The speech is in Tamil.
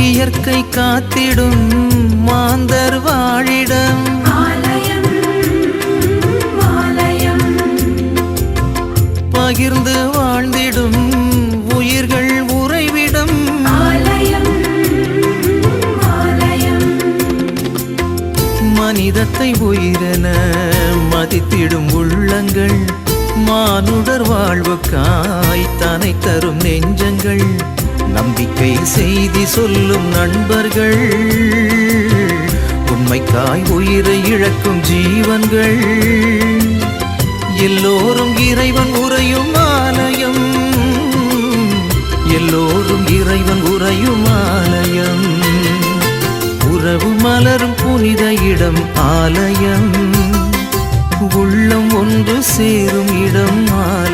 இயற்கை காத்திடும் மாந்தர் வாழிடம் ஆலயம் ஆலயம் பகிர்ந்து வாழ்ந்திடும் உயிர்கள் உறைவிடம் ஆலயம் ஆலயம் மனிதத்தை உயிரென மதித்திடும் உள்ளங்கள் மானுடர் வாழ்வுக்காய் தனை தரும் நெஞ்சங்கள் நம்பிக்கை செய்தி சொல்லும் நண்பர்கள் உண்மைக்காய் உயிரை இழக்கும் ஜீவன்கள் எல்லோரும் இறைவன் உறையும் ஆலயம் எல்லோரும் இறைவன் உறையும் ஆலயம் உறவு மலரும் புனித இடம் ஆலயம் உள்ளம் ஒன்று சேரும் இடம் ஆலயம்